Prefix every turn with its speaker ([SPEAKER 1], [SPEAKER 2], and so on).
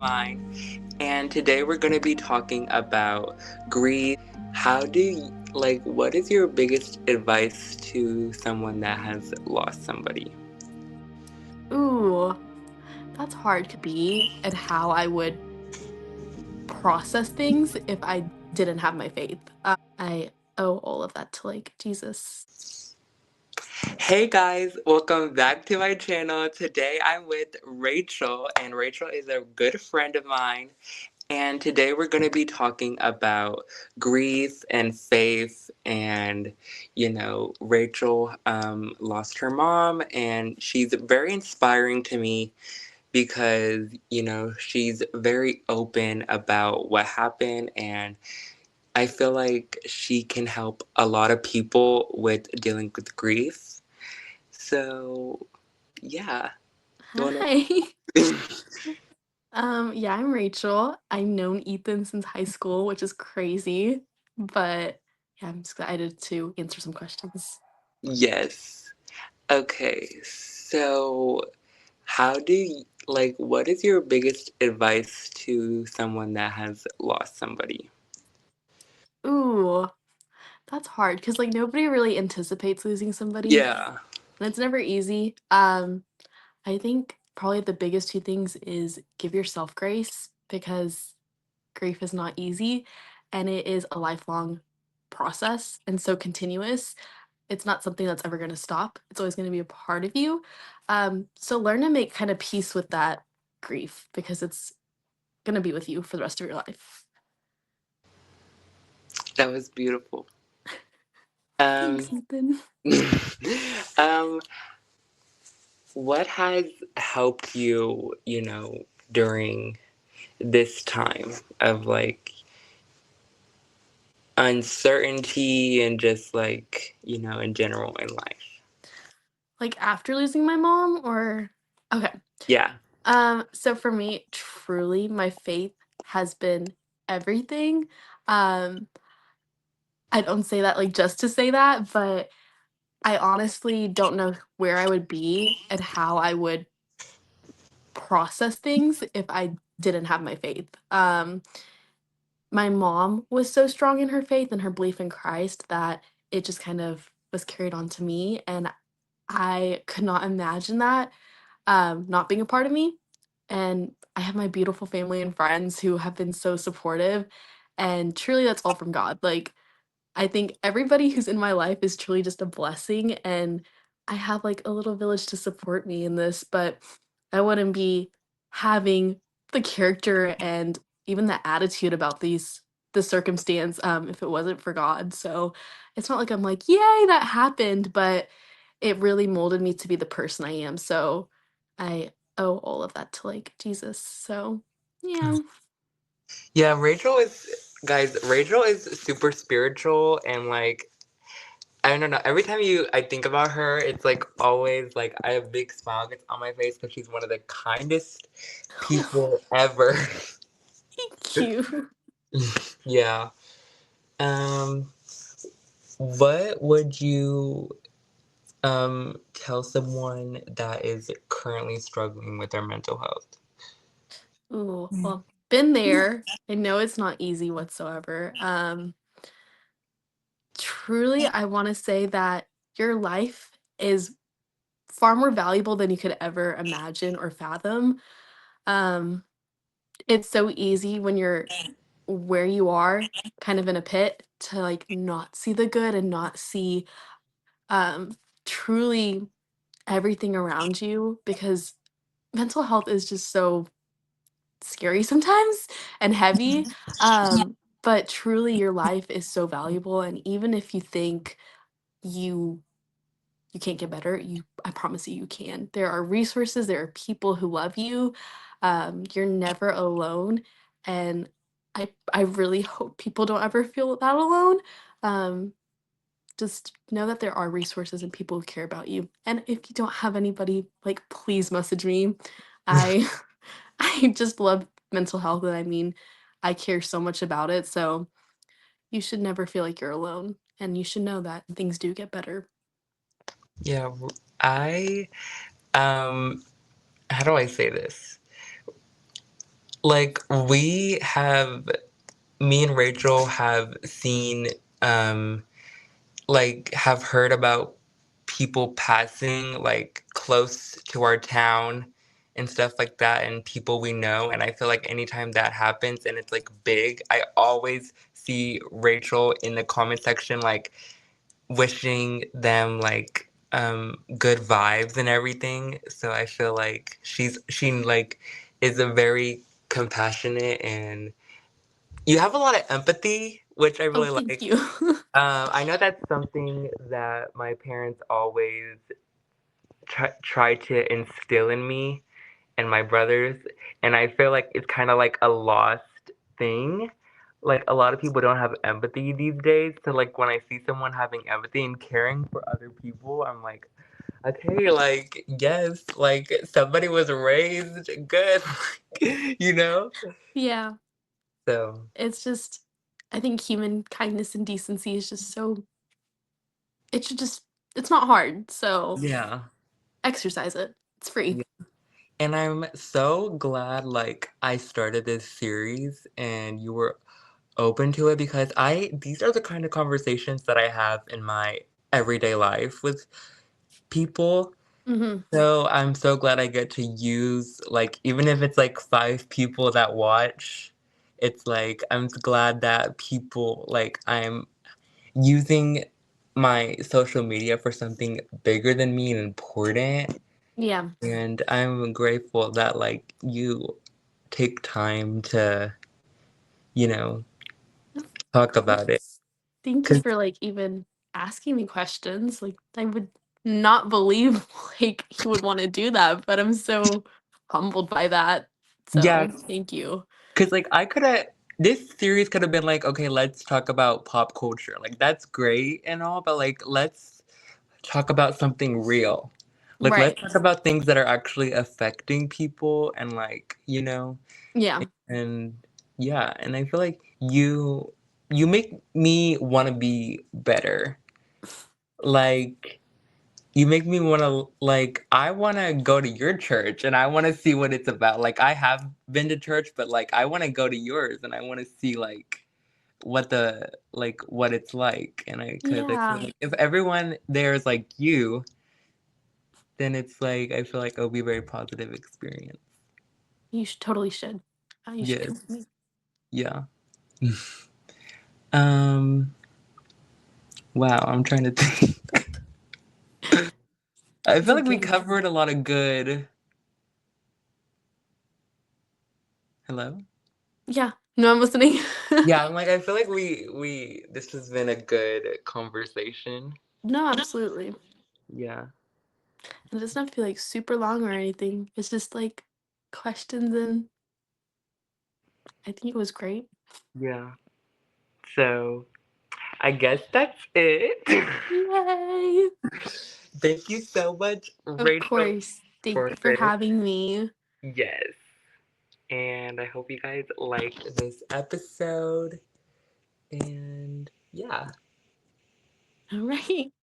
[SPEAKER 1] Mine. And today we're going to be talking about grief. What is your biggest advice to someone that has lost somebody?
[SPEAKER 2] Ooh, that's hard to be and how I would process things if I didn't have my faith. I owe all of that to Jesus.
[SPEAKER 1] Hey guys, welcome back to my channel. Today I'm with Rachel, and Rachel is a good friend of mine. And today we're going to be talking about grief and faith. And, Rachel lost her mom, and she's very inspiring to me because, she's very open about what happened. And I feel like she can help a lot of people with dealing with grief. So, yeah. You want
[SPEAKER 2] Hi.
[SPEAKER 1] to?
[SPEAKER 2] Yeah, I'm Rachel. I've known Ethan since high school, which is crazy, but yeah, I'm just excited to answer some questions.
[SPEAKER 1] Yes. Okay, so what is your biggest advice to someone that has lost somebody?
[SPEAKER 2] Ooh, that's hard because nobody really anticipates losing somebody,
[SPEAKER 1] Yeah.
[SPEAKER 2] and it's never easy. I think probably the biggest two things is give yourself grace because grief is not easy and it is a lifelong process and so continuous. It's not something that's ever going to stop. It's always going to be a part of you. So learn to make kind of peace with that grief because it's going to be with you for the rest of your life.
[SPEAKER 1] That was beautiful. Um,
[SPEAKER 2] Thanks, Ethan.
[SPEAKER 1] um, what has helped you, during this time of uncertainty and just in general in life?
[SPEAKER 2] After losing my mom or okay.
[SPEAKER 1] Yeah.
[SPEAKER 2] So for me, truly my faith has been everything. Um I don't say that just to say that, but I honestly don't know where I would be and how I would process things if I didn't have my faith. My mom was so strong in her faith and her belief in Christ that it just kind of was carried on to me, and I could not imagine that not being a part of me. And I have my beautiful family and friends who have been so supportive, and truly that's all from God. I think everybody who's in my life is truly just a blessing, and I have a little village to support me in this, but I wouldn't be having the character and even the attitude about the circumstance if it wasn't for God. So it's not like I'm like, yay, that happened, but it really molded me to be the person I am. So I owe all of that to Jesus. So yeah.
[SPEAKER 1] Yeah, Rachel is super spiritual and I don't know. Every time I think about her, it's always I have a big smile gets on my face because she's one of the kindest people ever.
[SPEAKER 2] Thank you.
[SPEAKER 1] Yeah. Um, what would you tell someone that is currently struggling with their mental health?
[SPEAKER 2] Ooh, well, been there. I know it's not easy whatsoever. Truly, I want to say that your life is far more valuable than you could ever imagine or fathom. Um, it's so easy when you're where you are, kind of in a pit, to not see the good and not see um truly everything around you because mental health is just so scary sometimes and heavy. But truly your life is so valuable, and even if you think you you can't get better, I promise you you can. There are resources, there are people who love you. You're never alone, and I really hope people don't ever feel that alone. Um, just know that there are resources and people who care about you. And if you don't have anybody, please message me. I I just love mental health, and I mean, I care so much about it. So you should never feel like you're alone, and you should know that things do get better.
[SPEAKER 1] Yeah, I how do I say this? like we have me and Rachel have seen like have heard about people passing like close to our town and stuff like that and people we know, and I feel like anytime that happens and it's like big, I always see Rachel in the comment section like wishing them like good vibes and everything. So I feel like she like is a very compassionate, and you have a lot of empathy, which I
[SPEAKER 2] Oh,
[SPEAKER 1] really
[SPEAKER 2] thank
[SPEAKER 1] like.
[SPEAKER 2] you.
[SPEAKER 1] I know that's something that my parents always try to instill in me and my brothers, and I feel like it's kind of like a lost thing. Like a lot of people don't have empathy these days, so like when I see someone having empathy and caring for other people, I'm like, okay, like yes, like somebody was raised good, you know.
[SPEAKER 2] Yeah,
[SPEAKER 1] So
[SPEAKER 2] it's just I think human kindness and decency is just so it should just it's not hard, so
[SPEAKER 1] yeah.
[SPEAKER 2] exercise it. It's free.
[SPEAKER 1] And I'm so glad like I started this series and you were open to it, because I these are the kind of conversations that I have in my everyday life with people.
[SPEAKER 2] Mhm.
[SPEAKER 1] So I'm so glad I get to use like even if it's like 5 people that watch, it's like I'm glad that people like I'm using my social media for something bigger than me and important.
[SPEAKER 2] Yeah.
[SPEAKER 1] And I'm grateful that like you take time to, you know,
[SPEAKER 2] Of
[SPEAKER 1] talk about it.
[SPEAKER 2] course. Thank you
[SPEAKER 1] 'Cause
[SPEAKER 2] for, like, even asking me questions, like, I would not believe, like, you would wanna do that, but I'm so humbled by that,
[SPEAKER 1] yeah,
[SPEAKER 2] so thank you.
[SPEAKER 1] cause like I coulda this series could have been like, okay, let's talk about pop culture. Like that's great and all, but like let's talk about something real. Like
[SPEAKER 2] Right.
[SPEAKER 1] let's talk about things that are actually affecting people and like,
[SPEAKER 2] Yeah.
[SPEAKER 1] and yeah, and I feel like you make me want to be better. Like you make me wanna like, I wanna go to your church, and I wanna see what it's about. Like, I have been to church, but, like, I wanna go to yours, and I wanna see, like, what it's like, and because I feel
[SPEAKER 2] Yeah.
[SPEAKER 1] like if everyone there is like you, then it's like I feel like it'll be a very positive experience.
[SPEAKER 2] You should totally should. You should come
[SPEAKER 1] Yes.
[SPEAKER 2] with me.
[SPEAKER 1] Yeah. Um, wow, I'm trying to think. I
[SPEAKER 2] It's
[SPEAKER 1] feel like we
[SPEAKER 2] okay.
[SPEAKER 1] covered a lot of good. Hello?
[SPEAKER 2] Yeah. No, I'm listening.
[SPEAKER 1] Yeah, I'm like, I feel like we this has been a good conversation.
[SPEAKER 2] No, absolutely.
[SPEAKER 1] Yeah.
[SPEAKER 2] It doesn't have to be, like, super long or anything. It's just, like, questions, and I think it was great.
[SPEAKER 1] Yeah. So I guess that's it.
[SPEAKER 2] Yay!
[SPEAKER 1] Thank you so much,
[SPEAKER 2] Of
[SPEAKER 1] Rachel,
[SPEAKER 2] course. Thank
[SPEAKER 1] for
[SPEAKER 2] you for
[SPEAKER 1] this.
[SPEAKER 2] having me.
[SPEAKER 1] Yes. And I hope you guys liked this episode. And yeah.
[SPEAKER 2] Alright.